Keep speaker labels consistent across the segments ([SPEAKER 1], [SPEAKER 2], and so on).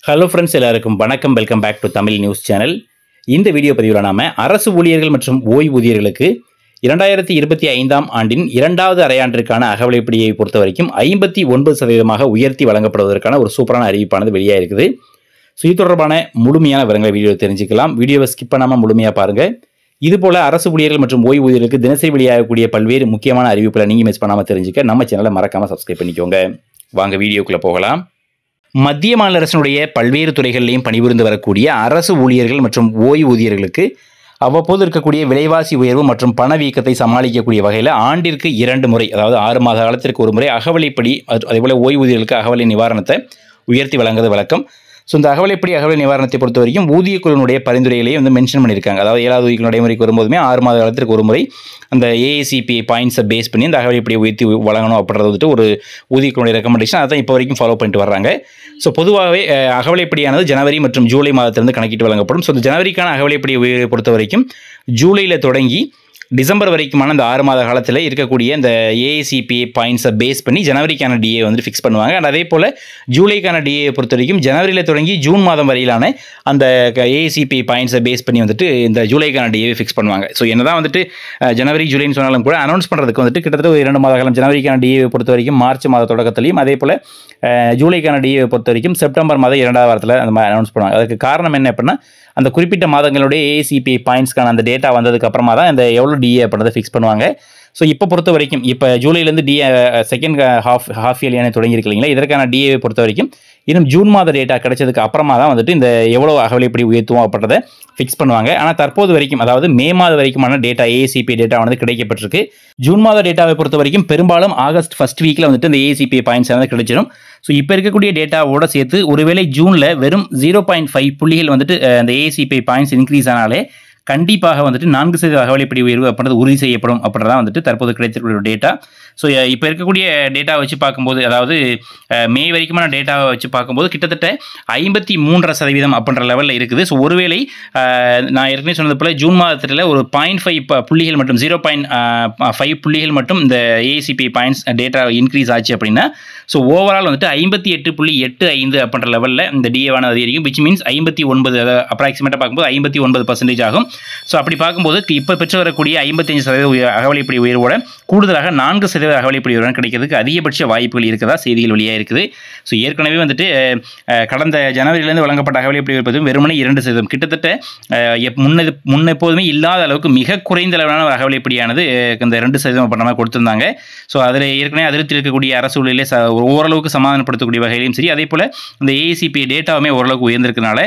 [SPEAKER 1] Hello friends, எல்லாருக்கும் வணக்கம். Welcome back to Tamil news channel. இந்த வீடியோ பதிவில் நாம அரசு ஊழியர்கள் மற்றும் ஓய்வூதியர்களுக்கு 2025ஆம் ஆண்டின் இரண்டாவது அரையாண்டிற்கான அகவிலைப்படியை பொறுத்த வரைக்கும் 59% உயர்த்தி வழங்கப்படுவதற்கான ஒரு சூப்பரான அறிவிப்பானது வெளியாயிருக்குது. ஸோ இது தொடர்பான முழுமையான விவரங்களை வீடியோ தெரிஞ்சுக்கலாம். வீடியோவை ஸ்கிப் பண்ணாமல் முழுமையாக பாருங்கள். இதுபோல் அரசு ஊழியர்கள் மற்றும் ஓய்வூதியர்களுக்கு தினசரி வெளியாகக்கூடிய பல்வேறு முக்கியமான அறிவிப்புகளை நீங்கள் மிஸ் பண்ணாமல் தெரிஞ்சுக்க நம்ம சேனலை மறக்காமல் சப்ஸ்கிரைப் பண்ணிக்கோங்க. வாங்க வீடியோக்குள்ளே போகலாம். மத்திய மாநில அரசினுடைய பல்வேறு துறைகளிலையும் பணிபுரிந்து வரக்கூடிய அரசு ஊழியர்கள் மற்றும் ஓய்வூதியர்களுக்கு அவ்வப்போது இருக்கக்கூடிய விலைவாசி உயர்வு மற்றும் பணவீக்கத்தை சமாளிக்கக்கூடிய வகையில் ஆண்டிற்கு 2 முறை, அதாவது 6 மாத காலத்திற்கு ஒரு முறை அகவிலைப்படி, அதேபோல் ஓய்வூதியர்களுக்கு அகவிலை நிவாரணத்தை உயர்த்தி வழங்குவது வழக்கம். ஸோ இந்த அகவிலை நிவாரணத்தை பொறுத்த வரைக்கும் ஊதியக்குழுவினுடைய பரிந்துரைகளையும் மென்ஷன் பண்ணியிருக்காங்க. அதாவது 7வது ஊதிய நடைமுறைக்கு வரும்போதுமே 6 மாத காலத்திற்கு ஒரு முறை அந்த ஏஐசிபி பாயிண்ட்ஸை பேஸ் பண்ணி இந்த அகவிலைப்படி உயர்த்தி வழங்கணும் அப்படின்றது ஒரு ஊதியக்குழுவுடைய ரெக்கமெண்டேஷன். அதான் இப்போ வரைக்கும் ஃபாலோ பண்ணிட்டு வர்றாங்க. ஸோ பொதுவாகவே அகவிலைப்படியானது ஜனவரி மற்றும் ஜூலை மாதத்திலிருந்து கணக்கிட்டு வழங்கப்படும். ஸோ இந்த ஜனவரிக்கான அகவிலைப்படி உயர்வை பொறுத்த வரைக்கும் ஜூலையில் தொடங்கி டிசம்பர் வரைக்குமான அந்த 6 மாத காலத்தில் இருக்கக்கூடிய இந்த ஏஐசிபி பாயிண்ட்ஸை பேஸ் பண்ணி ஜனவரிக்கான டிஏ ஃபிக்ஸ் பண்ணுவாங்க. அண்ட் அதே போல் ஜூலைக்கான டிஏ பொறுத்த வரைக்கும் ஜனவரியில் தொடங்கி ஜூன் மாதம் வரையிலான அந்த ஏஐசிபி பாயிண்ட்ஸை பேஸ் பண்ணி இந்த ஜூலைக்கான டிஏ ஃபிக்ஸ் பண்ணுவாங்க. ஸோ என்னதான் ஜனவரி ஜூலைன்னு சொன்னாலும் கூட அனௌன்ஸ் பண்ணுறதுக்கு கிட்டத்தட்ட ஒரு 2 மாத காலம். ஜனவரிக்கான டிஏ பொறுத்த வரைக்கும் மார்ச் மாத தொடக்கத்திலையும், அதே போல் ஜூலைக்கான டிஏ பொறுத்த வரைக்கும் செப்டம்பர் மாதம் 2வது வாரத்தில் அந்த மாதிரி அனௌன்ஸ் பண்ணுவாங்க. அதுக்கு காரணம் என்ன அப்படின்னா, அந்த குறிப்பிட்ட மாதங்களுடைய ஏஐசிபி பாயிண்ட்ஸ்க்கான அந்த டேட்டா வந்ததுக்கு அப்புறமா தான் இந்த எவ்வளோ டிஏ அப்படின்றத ஃபிக்ஸ் பண்ணுவாங்க. ஸோ இப்போ பொறுத்த வரைக்கும் இப்போ ஜூலைலேருந்து டிஏ செகண்ட் ஹாஃப் இயர்லியான தொடங்கியிருக்கு இல்லைங்களா, இதற்கான டிஏவை பொறுத்த வரைக்கும் இன்னும் ஜூன் மாத டேட்டா கிடைச்சதுக்கு அப்புறமா தான் இந்த எவ்வளோ அகவிலைப்படி உயர்த்துவோம் அப்படின்றத ஃபிக்ஸ் பண்ணுவாங்க. ஆனால் தற்போது வரைக்கும், அதாவது மே மாத வரைக்குமான டேட்டா, ஏஐசிபி டேட்டா கிடைக்கப்பட்டிருக்கு. ஜூன் மாத டேட்டாவை பொறுத்த வரைக்கும் பெரும்பாலும் ஆகஸ்ட் ஃபர்ஸ்ட் வீக்கில் இந்த ஏஐசிபி பாயிண்ட்ஸ் கிடைச்சிடும். ஸோ இப்போ இருக்கக்கூடிய டேட்டாவோட சேர்த்து ஒருவேளை ஜூனில் வெறும் 0.5 புள்ளிகள் அந்த ஏஐசிபி பாயிண்ட்ஸ் இன்க்ரீஸ் ஆனாலே கண்டிப்பாக 4% அகவிலைப்படி உயர்வு அப்படின்றது உறுதி செய்யப்படும் அப்படின்றதான் தற்போது கிடைத்திருக்கிற ஒரு டேட்டா. ஸோ இப்போ இருக்கக்கூடிய டேட்டா வச்சு பார்க்கும்போது, அதாவது மே வரைக்குமான டேட்டாவை வச்சு பார்க்கும்போது கிட்டத்தட்ட 53% அப்படின்ற லெவலில் இருக்குது. ஸோ ஒருவேளை நான் ஏற்கனவே சொன்னது போல் ஜூன் மாதத்தில் ஒரு 0.5 புள்ளிகள் மட்டும் 0.5 புள்ளிகள் மட்டும் இந்த ஏசிபி பாயிண்ட்ஸ் டேட்டா இன்க்ரீஸ் ஆச்சு அப்படின்னா, ஸோ ஓவரால் 58.85 அப்படின்ற லெவலில் இந்த டிஏவானது அதிகரிக்கும். விச் மீன்ஸ் 59, அதாவது அப்ராக்சிமேட்டாக பார்க்கும்போது 59% ஆகும். ஸோ அப்படி பார்க்கும்போது இப்போ பெற்று வரக்கூடிய 55% அகவிலைப்படி உயர்வோட கூடுதலாக 4% அகவிலைப்படி உயர்வு கிடைக்கிறதுக்கு அதிகபட்ச வாய்ப்புகள் இருக்கிறதா செய்திகள் வெளியாக இருக்குது. ஸோ ஏற்கனவே கடந்த ஜனவரியிலேருந்து வழங்கப்பட்ட அகவிலைப்படி உயர்வு வெறுமனே 2%, கிட்டத்தட்ட முன்னெப்போதுமே இல்லாத அளவுக்கு மிக குறைந்த அளவிலான ஒரு அகவிலைப்படியானது இந்த 2% பண்ண மாதிரி கொடுத்துருந்தாங்க. ஸோ அதில் ஏற்கனவே அதிருப்தி இருக்கக்கூடிய அரசு ஊழியர்களே ஓரளவுக்கு சமாதானப்படுத்தக்கூடிய வகையிலையும் சரி, அதே போல் இந்த ஏஐசிபி டேட்டாவுமே ஓரளவுக்கு உயர்ந்திருக்கனால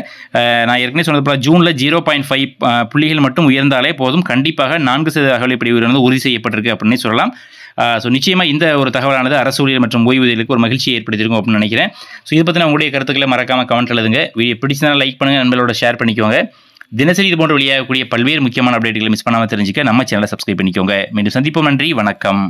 [SPEAKER 1] நான் ஏற்கனவே சொன்னது போல் ஜூனில் 0.5 புள்ளிகள் மட்டும் உயர்ந்தாலே போதும், கண்டிப்பாக 4% அகவிலைப்படி உயர்வு உறுதி செய்யப்பட்டிருக்கு அப்படின்னு சொல்லலாம். ஸோ நிச்சயமாக இந்த ஒரு தகவலானது அரசு ஊழியர் மற்றும் ஓய்வூதியர்களுக்கு ஒரு மகிழ்ச்சியை ஏற்படுத்தியிருக்கும் அப்படின்னு நினைக்கிறேன். ஸோ இதை பற்றின உங்களுடைய கருத்துக்களை மறக்காமல் கமெண்ட் எழுதுங்க. வீடியோ பிடிச்சதுனா லைக் பண்ணுங்கள், நண்பர்களோட ஷேர் பண்ணிக்கோங்க. தினசரி இது போன்ற வெளியாகக்கூடிய பல்வேறு முக்கியமான அப்டேட்டுகளை மிஸ் பண்ணாமல் தெரிஞ்சுக்க நம்ம சேனலை சப்ஸ்கிரைப் பண்ணிக்கோங்க. மீண்டும் சந்திப்போம். நன்றி, வணக்கம்.